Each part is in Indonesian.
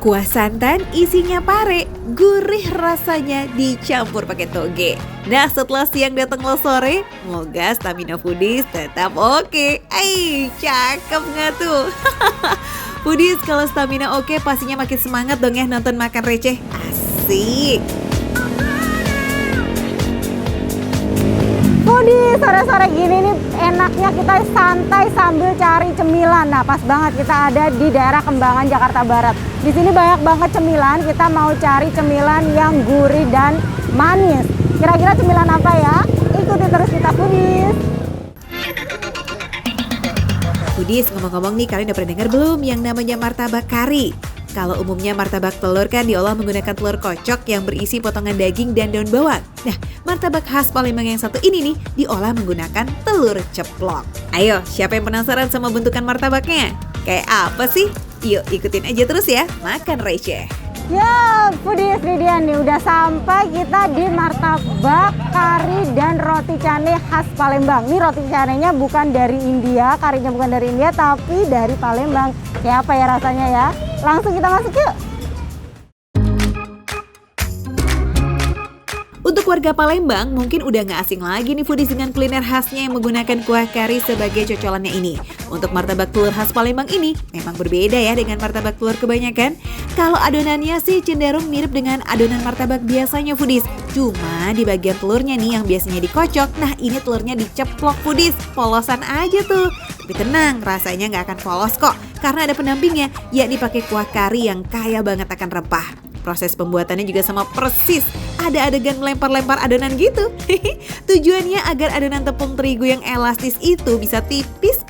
Kuah santan isinya pare, gurih rasanya dicampur pakai toge. Nah setelah siang datang lo sore, moga stamina foodies tetap oke. Cakep nggak tuh? Foodies kalau stamina oke pastinya makin semangat dong ya nonton makan receh. Asik! Foodies, sore-sore gini nih enaknya kita santai sambil cari cemilan. Nah, pas banget kita ada di daerah Kembangan, Jakarta Barat. Di sini banyak banget cemilan, kita mau cari cemilan yang gurih dan manis. Kira-kira cemilan apa ya? Ikuti terus kita Foodies. Foodies, ngomong-ngomong nih, kalian udah pernah dengar belum yang namanya martabak kari? Kalau umumnya martabak telur kan diolah menggunakan telur kocok yang berisi potongan daging dan daun bawang. Nah, martabak khas Palembang yang satu ini nih diolah menggunakan telur ceplok. Ayo, siapa yang penasaran sama bentukan martabaknya? Kayak apa sih? Yuk ikutin aja terus ya, makan receh. Ya, Foodies, ini dia nih udah sampai kita di martabak kari dan roti canai khas Palembang. Ini roti canainya bukan dari India, karinya bukan dari India, tapi dari Palembang. Kayak apa ya rasanya ya? Langsung kita masuk yuk. Untuk warga Palembang mungkin udah gak asing lagi nih Foodies dengan kuliner khasnya yang menggunakan kuah kari sebagai cocolannya ini. Untuk martabak telur khas Palembang ini memang berbeda ya dengan martabak telur kebanyakan. Kalau adonannya sih cenderung mirip dengan adonan martabak biasanya Foodies. Cuma di bagian telurnya nih yang biasanya dikocok, nah ini telurnya diceplok Foodies. Polosan aja tuh. Tapi tenang, rasanya gak akan polos kok. Karena ada pendampingnya, yakni pakai kuah kari yang kaya banget akan rempah. Proses pembuatannya juga sama persis. Ada adegan melempar-lempar adonan gitu. Tujuannya agar adonan tepung terigu yang elastis itu bisa tipis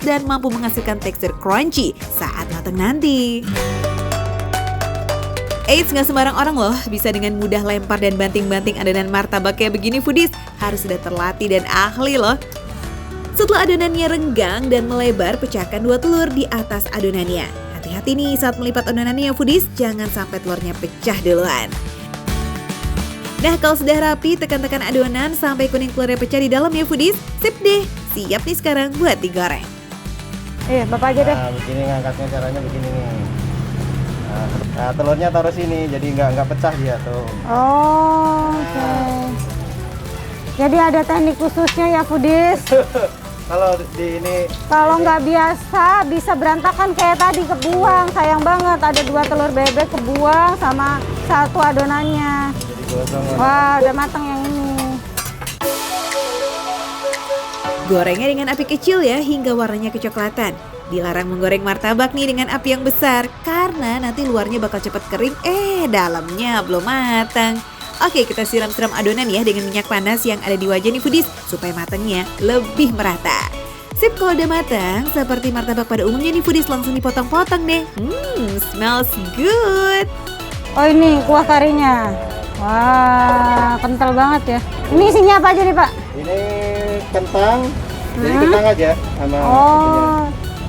dan mampu menghasilkan tekstur crunchy saat matang nanti. Eits, gak sembarang orang loh bisa dengan mudah lempar dan banting-banting adonan martabak kayak begini Foodies. Harus sudah terlatih dan ahli loh. Setelah adonannya renggang dan melebar, pecahkan 2 telur di atas adonannya. Hati-hati nih saat melipat adonannya ya Foodies, jangan sampai telurnya pecah duluan. Nah kalau sudah rapi, tekan-tekan adonan sampai kuning telurnya pecah di dalam ya Foodies. Sip deh, siap nih sekarang buat digoreng. Bapak aja deh. Nah, begini ngangkatnya caranya begini nih. Nah, telurnya taruh sini, jadi nggak pecah dia tuh. Oh, oke. Jadi ada teknik khususnya ya Foodies. Kalau di ini, Kalau nggak biasa bisa berantakan kayak tadi, kebuang. Sayang banget ada 2 telur bebek kebuang sama 1 adonannya. jadi gosong. Wah, udah matang yang ini. Gorengnya dengan api kecil ya hingga warnanya kecoklatan. Dilarang menggoreng martabak nih dengan api yang besar karena nanti luarnya bakal cepat kering, dalamnya belum matang. Oke, kita siram-siram adonan ya dengan minyak panas yang ada di wajan nih Foodies supaya matangnya lebih merata. Sip, kalau udah matang, seperti martabak pada umumnya nih Foodies langsung dipotong-potong deh. Smells good. Oh ini kuah karinya. Wah, kental banget ya. Ini isinya apa aja nih Pak? Ini kentang, jadi kentang aja sama itunya. Oh,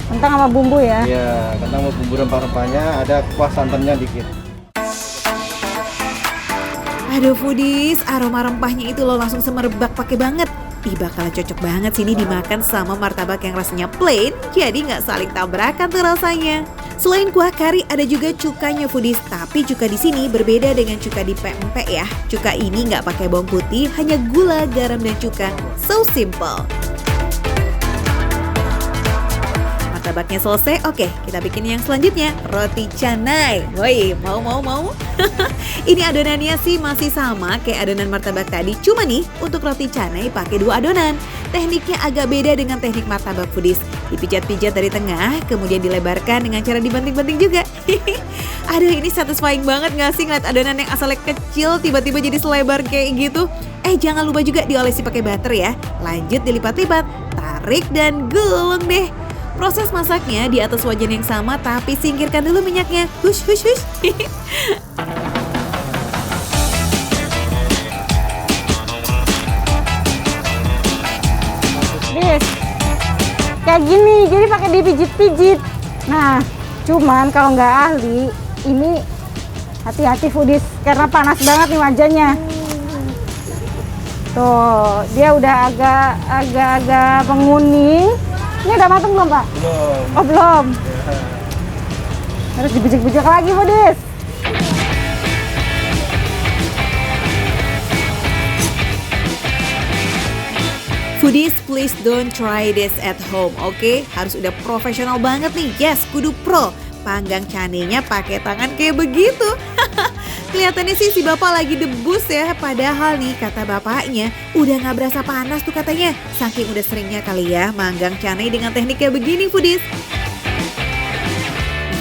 kentang sama bumbu ya. Iya, kentang sama bumbu rempah-rempahnya, ada kuah santannya dikit. Aduh Foodies, aroma rempahnya itu loh langsung semerbak pakai banget. Bakalan cocok banget sini dimakan sama martabak yang rasanya plain, jadi nggak saling tabrakan tuh rasanya. Selain kuah kari ada juga cukanya Foodies, tapi cuka di sini berbeda dengan cuka di pempek ya. Cuka ini nggak pakai bawang putih, hanya gula, garam dan cuka. So simple. Martabaknya selesai, oke kita bikin yang selanjutnya, roti canai. Woi, mau? Ini adonannya sih masih sama kayak adonan martabak tadi, cuma nih untuk roti canai pakai 2 adonan. Tekniknya agak beda dengan teknik martabak Foodies. Dipijat-pijat dari tengah, kemudian dilebarkan dengan cara dibanting-banting juga. Aduh, ini satisfying banget gak sih ngeliat adonan yang asalnya kecil tiba-tiba jadi selebar kayak gitu? Jangan lupa juga diolesi pakai butter ya. Lanjut dilipat-lipat, tarik dan gulung deh. Proses masaknya di atas wajan yang sama tapi singkirkan dulu minyaknya. Hush. Dis, kayak gini, jadi pakai dipijit-pijit. Nah, cuman kalau nggak ahli, ini hati-hati Foodies karena panas banget nih wajahnya. Tuh, dia udah agak menguning. Ini udah matang belum Pak? Belum. Oh belum. Terus dibijak-bijak lagi foodies. Foodies, please don't try this at home, oke? Harus udah profesional banget nih, yes, kudu pro. Panggang canenya pakai tangan kayak begitu. Kelihatannya sih si bapak lagi debus ya, padahal nih kata bapaknya udah gak berasa panas tuh katanya. Saking udah seringnya kali ya manggang cane dengan teknik kayak begini foodies.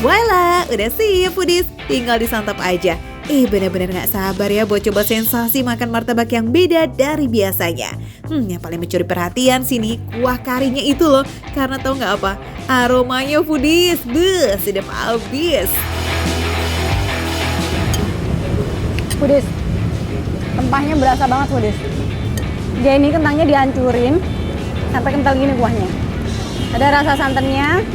Voila, udah siap foodies, tinggal disantap aja. Bener-bener gak sabar ya buat coba sensasi makan martabak yang beda dari biasanya. Yang paling mencuri perhatian sih nih kuah karinya itu loh. Karena tau gak apa? Aromanya foodies, sedap abis. Foodies, rempahnya berasa banget foodies. Jadi ini kentangnya dihancurin sampai kental gini kuahnya. Ada rasa santannya.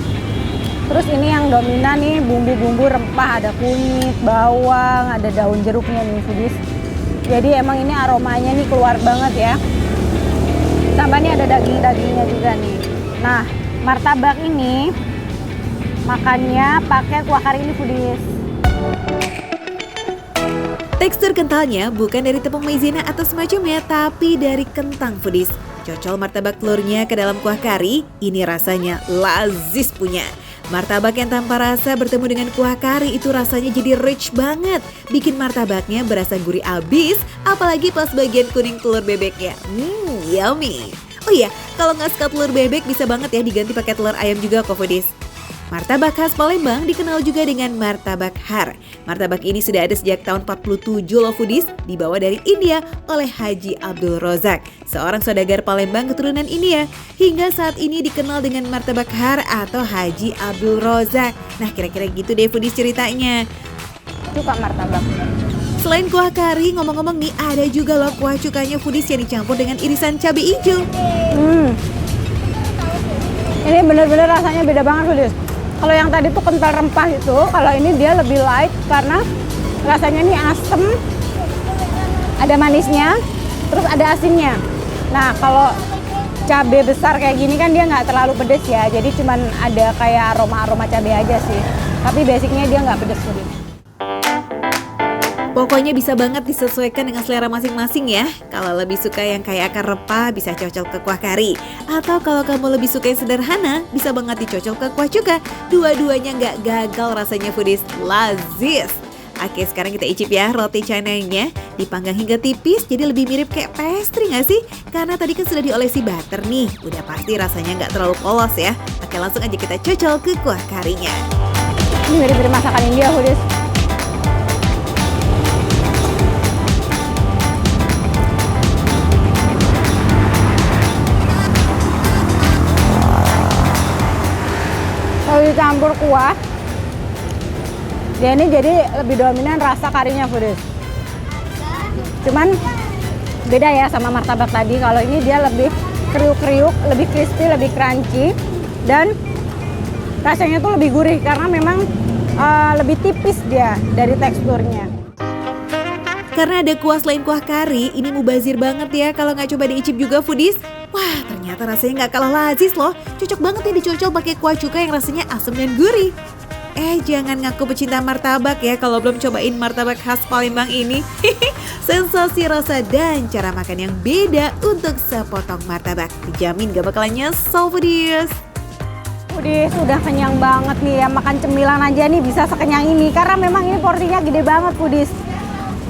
Terus ini yang dominan nih bumbu-bumbu rempah, ada kunyit, bawang, ada daun jeruknya nih foodies. Jadi emang ini aromanya nih keluar banget ya. Tambah nih ada daging-dagingnya juga nih. Nah, martabak ini makannya pakai kuah kari ini foodies. Tekstur kentalnya bukan dari tepung maizena atau semacamnya, tapi dari kentang foodies. Cocol martabak telurnya ke dalam kuah kari, ini rasanya lazis punya. Martabak yang tanpa rasa bertemu dengan kuah kari itu rasanya jadi rich banget. Bikin martabaknya berasa gurih abis, apalagi pas bagian kuning telur bebeknya. Yummy. Oh iya, kalau nggak suka telur bebek bisa banget ya diganti pakai telur ayam juga kok foodies. Martabak khas Palembang dikenal juga dengan martabak har. Martabak ini sudah ada sejak tahun 47 loh foodies, dibawa dari India oleh Haji Abdul Rozak, seorang saudagar Palembang keturunan India. Hingga saat ini dikenal dengan martabak har atau Haji Abdul Rozak. Nah kira-kira gitu deh foodies ceritanya. Suka martabak. Selain kuah kari, ngomong-ngomong nih ada juga loh kuah cukanya foodies yang dicampur dengan irisan cabai hijau. Ini bener-bener rasanya beda banget foodies. Kalau yang tadi tuh kental rempah itu, kalau ini dia lebih light karena rasanya ini asem, ada manisnya, terus ada asinnya. Nah kalau cabai besar kayak gini kan dia nggak terlalu pedes ya, jadi cuman ada kayak aroma-aroma cabai aja sih. Tapi basicnya dia nggak pedes foodies. Pokoknya bisa banget disesuaikan dengan selera masing-masing ya. Kalau lebih suka yang kayak akar rempah bisa cocok ke kuah kari. Atau kalau kamu lebih suka yang sederhana bisa banget dicocok ke kuah cuka. Dua-duanya nggak gagal rasanya foodies, lazis. Oke sekarang kita icip ya roti canainya. Dipanggang hingga tipis jadi lebih mirip kayak pastry nggak sih? Karena tadi kan sudah diolesi butter nih. Udah pasti rasanya nggak terlalu polos ya. Oke langsung aja kita cocol ke kuah karinya. Ini mirip-mirip masakan India foodies. Kalau dicampur kuah, dia ini jadi lebih dominan rasa karinya foodies. Cuman beda ya sama martabak tadi. Kalau ini dia lebih kriuk-kriuk, lebih crispy, lebih crunchy, dan rasanya tuh lebih gurih karena memang lebih tipis dia dari teksturnya. Karena ada kuah selain kuah kari, ini mubazir banget ya kalau nggak coba diicip juga foodies. Wah, ternyata rasanya nggak kalah lazis loh. Cocok banget nih dicocol pakai kuah cuka yang rasanya asam dan gurih. Jangan ngaku pecinta martabak ya kalau belum cobain martabak khas Palembang ini. Sensasi rasa dan cara makan yang beda untuk sepotong martabak. Dijamin gak bakalan nyesel foodies. Foodies udah kenyang banget nih ya, makan cemilan aja nih bisa sekenyang ini. Karena memang ini porsinya gede banget foodies.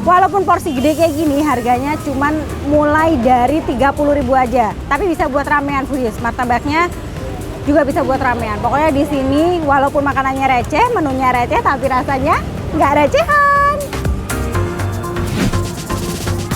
Walaupun porsi gede kayak gini harganya cuman mulai dari 30.000 aja. Tapi bisa buat ramean foodies. Martabaknya juga bisa buat ramean. Pokoknya di sini walaupun makanannya receh, menunya receh tapi rasanya nggak recehan.